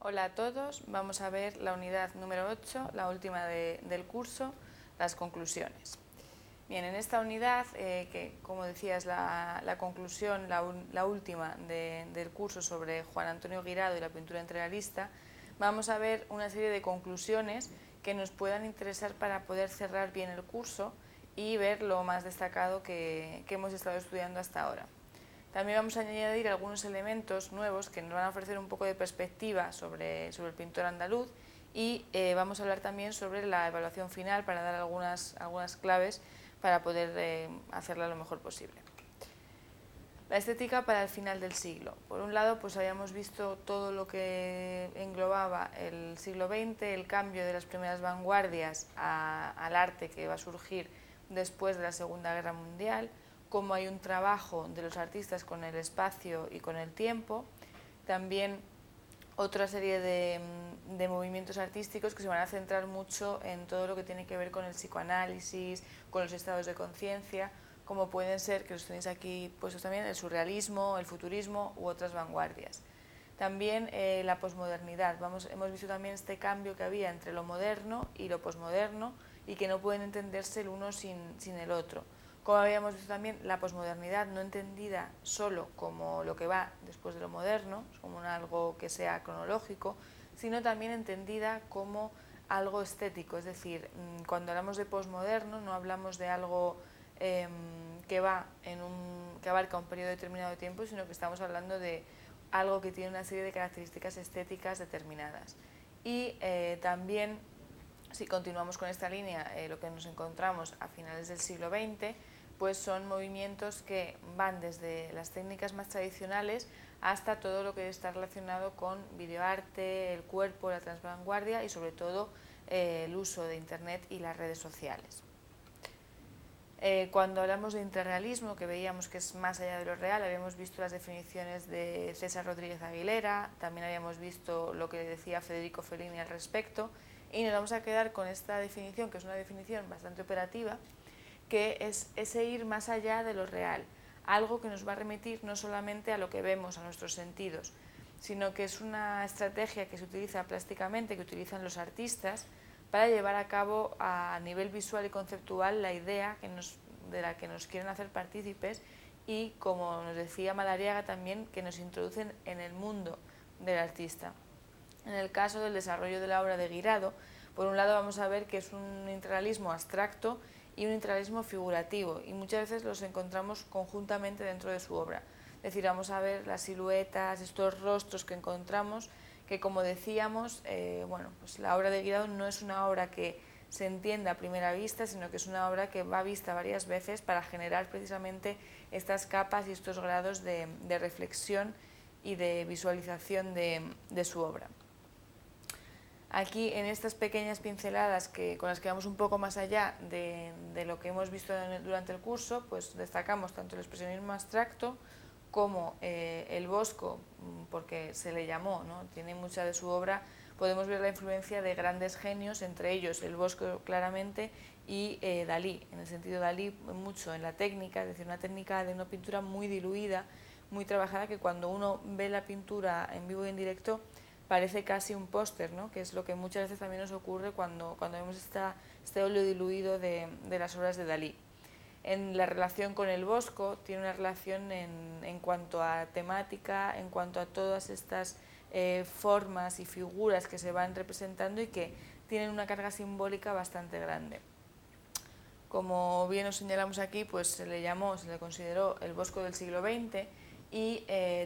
Hola a todos, vamos a ver la unidad número 8, la última del curso, las conclusiones. Bien, en esta unidad, que como decía es la conclusión, la última del curso sobre Juan Antonio Guirado y la pintura entrerealista, vamos a ver una serie de conclusiones que nos puedan interesar para poder cerrar bien el curso y ver lo más destacado que hemos estado estudiando hasta ahora. También vamos a añadir algunos elementos nuevos que nos van a ofrecer un poco de perspectiva sobre el pintor andaluz y vamos a hablar también sobre la evaluación final para dar algunas claves para poder hacerla lo mejor posible. La estética para el final del siglo. Por un lado, pues habíamos visto todo lo que englobaba el siglo XX, el cambio de las primeras vanguardias al arte que va a surgir después de la Segunda Guerra Mundial, cómo hay un trabajo de los artistas con el espacio y con el tiempo, también otra serie de movimientos artísticos que se van a centrar mucho en todo lo que tiene que ver con el psicoanálisis, con los estados de conciencia, como pueden ser, que los tenéis aquí puestos también, el surrealismo, el futurismo u otras vanguardias. También la posmodernidad. Hemos visto también este cambio que había entre lo moderno y lo posmoderno y que no pueden entenderse el uno sin el otro. Como habíamos visto también, la posmodernidad no entendida solo como lo que va después de lo moderno, como algo que sea cronológico, sino también entendida como algo estético. Es decir, cuando hablamos de posmoderno no hablamos de algo que abarca un periodo determinado de tiempo, sino que estamos hablando de algo que tiene una serie de características estéticas determinadas. Y también, si continuamos con esta línea, lo que nos encontramos a finales del siglo XX, pues son movimientos que van desde las técnicas más tradicionales hasta todo lo que está relacionado con videoarte, el cuerpo, la transvanguardia y sobre todo el uso de Internet y las redes sociales. Cuando hablamos de interrealismo, que veíamos que es más allá de lo real, habíamos visto las definiciones de César Rodríguez Aguilera, también habíamos visto lo que decía Federico Fellini al respecto, y nos vamos a quedar con esta definición, que es una definición bastante operativa, que es ese ir más allá de lo real, algo que nos va a remitir no solamente a lo que vemos, a nuestros sentidos, sino que es una estrategia que se utiliza plásticamente, que utilizan los artistas, para llevar a cabo a nivel visual y conceptual la idea de la que nos quieren hacer partícipes y, como nos decía Madariaga también, que nos introducen en el mundo del artista. En el caso del desarrollo de la obra de Guirado, por un lado vamos a ver que es un interrealismo abstracto y un interrealismo figurativo, y muchas veces los encontramos conjuntamente dentro de su obra. Es decir, vamos a ver las siluetas, estos rostros que encontramos, que como decíamos, pues la obra de Guirado no es una obra que se entienda a primera vista, sino que es una obra que va vista varias veces para generar precisamente estas capas y estos grados de reflexión y de visualización de su obra. Aquí, en estas pequeñas pinceladas con las que vamos un poco más allá de lo que hemos visto durante el curso, pues destacamos tanto el expresionismo abstracto como el Bosco, porque se le llamó, ¿no? Tiene mucha de su obra, podemos ver la influencia de grandes genios, entre ellos el Bosco claramente y Dalí. En el sentido Dalí mucho en la técnica, es decir, una técnica de una pintura muy diluida, muy trabajada, que cuando uno ve la pintura en vivo y en directo parece casi un póster, ¿no? Que es lo que muchas veces también nos ocurre cuando vemos este óleo diluido de las obras de Dalí. En la relación con el Bosco tiene una relación en cuanto a temática, en cuanto a todas estas formas y figuras que se van representando y que tienen una carga simbólica bastante grande. Como bien os señalamos aquí, pues se le consideró el Bosco del siglo XX y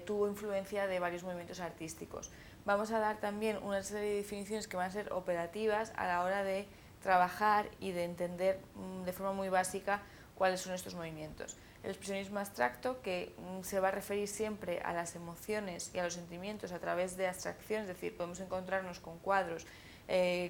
tuvo influencia de varios movimientos artísticos. Vamos a dar también una serie de definiciones que van a ser operativas a la hora de trabajar y de entender de forma muy básica cuáles son estos movimientos. El expresionismo abstracto, que se va a referir siempre a las emociones y a los sentimientos a través de abstracción, es decir, podemos encontrarnos con cuadros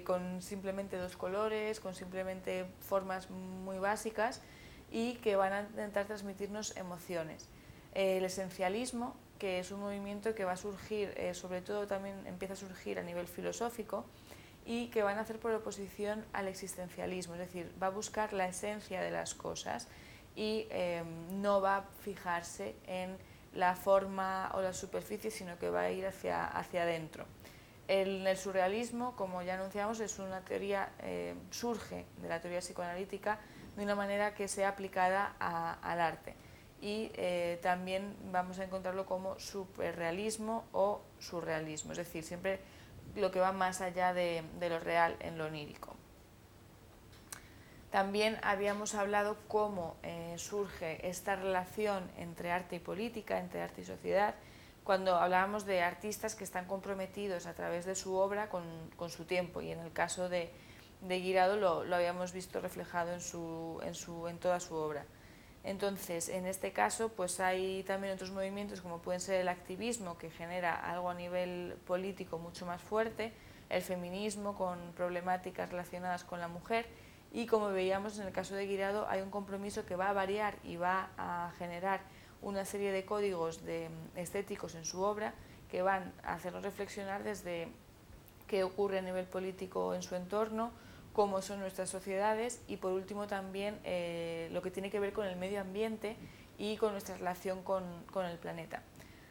con simplemente dos colores, con simplemente formas muy básicas y que van a intentar transmitirnos emociones. El esencialismo, que es un movimiento que va a surgir, sobre todo también empieza a surgir a nivel filosófico, y que van a hacer por oposición al existencialismo, es decir, va a buscar la esencia de las cosas y no va a fijarse en la forma o la superficie, sino que va a ir hacia adentro. El surrealismo, como ya anunciamos, es una teoría, surge de la teoría psicoanalítica de una manera que sea aplicada al arte. Y también vamos a encontrarlo como superrealismo o surrealismo, es decir, siempre lo que va más allá de lo real en lo onírico. También habíamos hablado cómo surge esta relación entre arte y política, entre arte y sociedad, cuando hablábamos de artistas que están comprometidos a través de su obra con su tiempo, y en el caso de Guirado lo habíamos visto reflejado en toda su obra. Entonces, en este caso, pues hay también otros movimientos como pueden ser el activismo, que genera algo a nivel político mucho más fuerte, el feminismo con problemáticas relacionadas con la mujer, y como veíamos en el caso de Guirado hay un compromiso que va a variar y va a generar una serie de códigos estéticos en su obra que van a hacernos reflexionar desde qué ocurre a nivel político en su entorno, cómo son nuestras sociedades y por último también lo que tiene que ver con el medio ambiente y con nuestra relación con el planeta.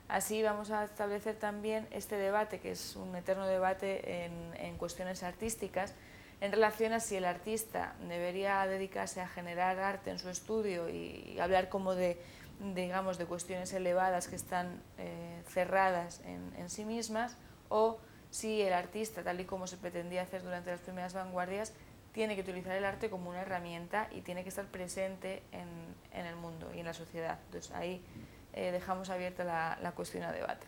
Así vamos a establecer también este debate, que es un eterno debate en cuestiones artísticas, en relación a si el artista debería dedicarse a generar arte en su estudio y hablar como digamos, de cuestiones elevadas que están cerradas en sí mismas, o si el artista, tal y como se pretendía hacer durante las primeras vanguardias, tiene que utilizar el arte como una herramienta y tiene que estar presente en el mundo y en la sociedad. Entonces ahí dejamos abierta la cuestión a debate.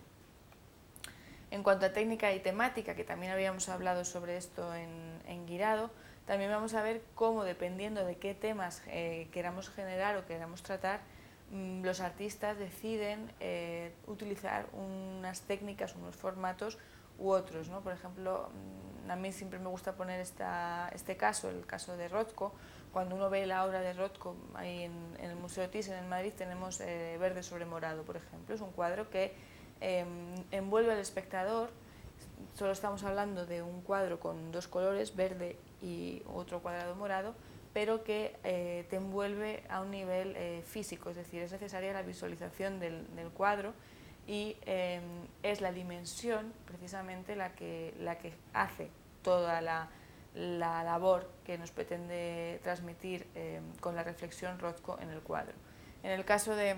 En cuanto a técnica y temática, que también habíamos hablado sobre esto en Guirado, también vamos a ver cómo, dependiendo de qué temas queramos generar o queramos tratar, los artistas deciden utilizar unas técnicas, unos formatos u otros, ¿no? Por ejemplo, a mí siempre me gusta poner este caso, el caso de Rothko. Cuando uno ve la obra de Rothko ahí en el Museo Thyssen en Madrid, tenemos Verde sobre morado, por ejemplo. Es un cuadro que envuelve al espectador. Solo estamos hablando de un cuadro con dos colores, verde y otro cuadrado morado, pero que te envuelve a un nivel físico, es decir, es necesaria la visualización del cuadro y es la dimensión precisamente la que hace toda la labor que nos pretende transmitir con la reflexión Rothko en el cuadro. En el caso de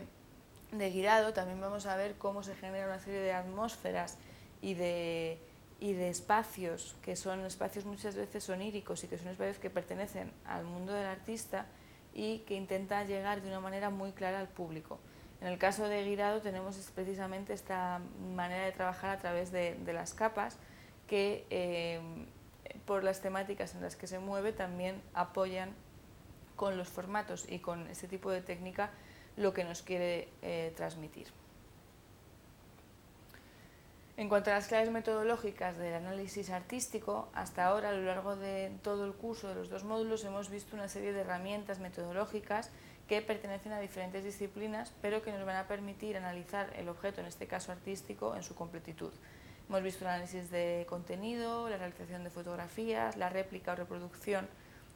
Guirado también vamos a ver cómo se genera una serie de atmósferas y de espacios que son espacios muchas veces oníricos y que son espacios que pertenecen al mundo del artista y que intentan llegar de una manera muy clara al público. En el caso de Guirado tenemos precisamente esta manera de trabajar a través de las capas que por las temáticas en las que se mueve también apoyan con los formatos y con este tipo de técnica lo que nos quiere transmitir. En cuanto a las claves metodológicas del análisis artístico, hasta ahora a lo largo de todo el curso de los dos módulos hemos visto una serie de herramientas metodológicas que pertenecen a diferentes disciplinas, pero que nos van a permitir analizar el objeto, en este caso artístico, en su completitud. Hemos visto el análisis de contenido, la realización de fotografías, la réplica o reproducción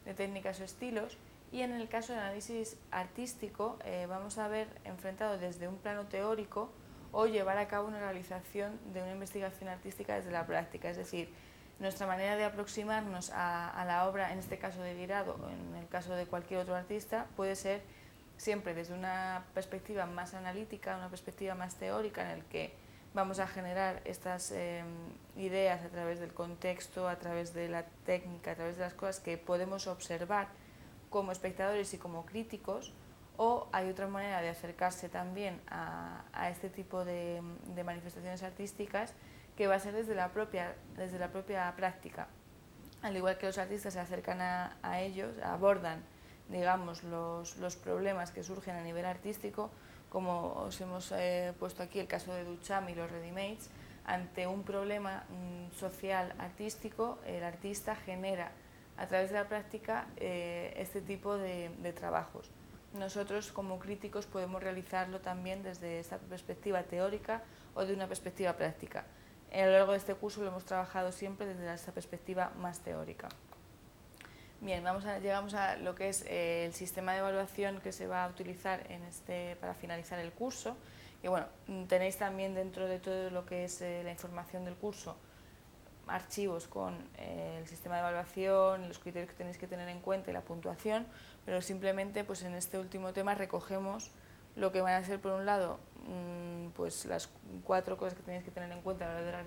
de técnicas o estilos, y en el caso del análisis artístico vamos a ver enfrentado desde un plano teórico o llevar a cabo una realización de una investigación artística desde la práctica, es decir, nuestra manera de aproximarnos a la obra, en este caso de Guirado o en el caso de cualquier otro artista, puede ser siempre desde una perspectiva más analítica, una perspectiva más teórica, en el que vamos a generar estas ideas a través del contexto, a través de la técnica, a través de las cosas que podemos observar como espectadores y como críticos, o hay otra manera de acercarse también a este tipo de manifestaciones artísticas que va a ser desde la propia práctica. Al igual que los artistas se acercan a ellos, abordan, digamos, los problemas que surgen a nivel artístico, como os hemos puesto aquí el caso de Duchamp y los ready-mades. Ante un problema social artístico, el artista genera a través de la práctica este tipo de trabajos. Nosotros como críticos podemos realizarlo también desde esta perspectiva teórica o de una perspectiva práctica. A lo largo de este curso lo hemos trabajado siempre desde esta perspectiva más teórica. Bien, llegamos a lo que es el sistema de evaluación que se va a utilizar para finalizar el curso. Y bueno, tenéis también dentro de todo lo que es la información del curso archivos con el sistema de evaluación, los criterios que tenéis que tener en cuenta y la puntuación, pero simplemente pues en este último tema recogemos lo que van a ser, por un lado, pues las 4 cosas que tenéis que tener en cuenta a la hora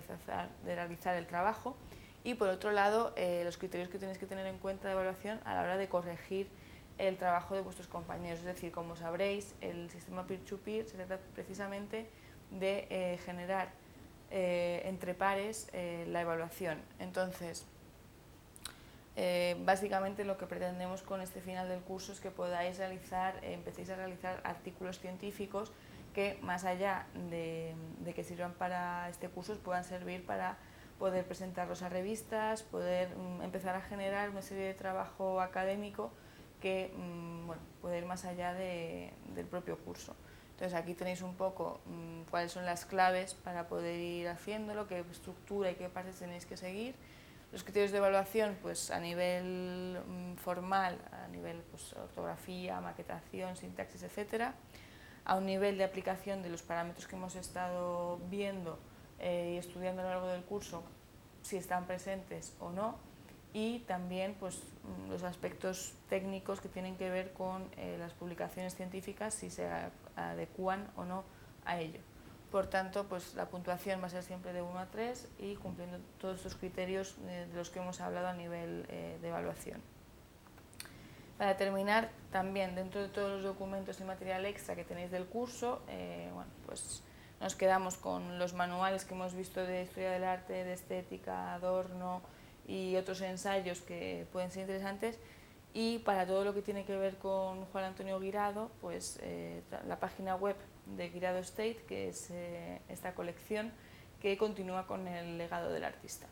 de realizar el trabajo, y por otro lado los criterios que tenéis que tener en cuenta de evaluación a la hora de corregir el trabajo de vuestros compañeros. Es decir, como sabréis, el sistema peer-to-peer se trata precisamente de generar entre pares la evaluación. Entonces, básicamente lo que pretendemos con este final del curso es que podáis empecéis a realizar artículos científicos que, más allá de que sirvan para este curso, os puedan servir para poder presentarlos a revistas, poder empezar a generar una serie de trabajo académico que puede ir más allá del propio curso. Entonces aquí tenéis un poco cuáles son las claves para poder ir haciéndolo, qué estructura y qué partes tenéis que seguir. Los criterios de evaluación, pues a nivel formal, a nivel pues, ortografía, maquetación, sintaxis, etcétera. A un nivel de aplicación de los parámetros que hemos estado viendo y estudiando a lo largo del curso, si están presentes o no. Y también pues, los aspectos técnicos que tienen que ver con las publicaciones científicas, si se adecúan o no a ello. Por tanto, pues la puntuación va a ser siempre de 1 a 3 y cumpliendo todos estos criterios de los que hemos hablado a nivel de evaluación. Para terminar, también dentro de todos los documentos y material extra que tenéis del curso, pues nos quedamos con los manuales que hemos visto de Historia del Arte, de Estética, Adorno y otros ensayos que pueden ser interesantes. Y para todo lo que tiene que ver con Juan Antonio Guirado, pues la página web de Guirado State, que es esta colección que continúa con el legado del artista.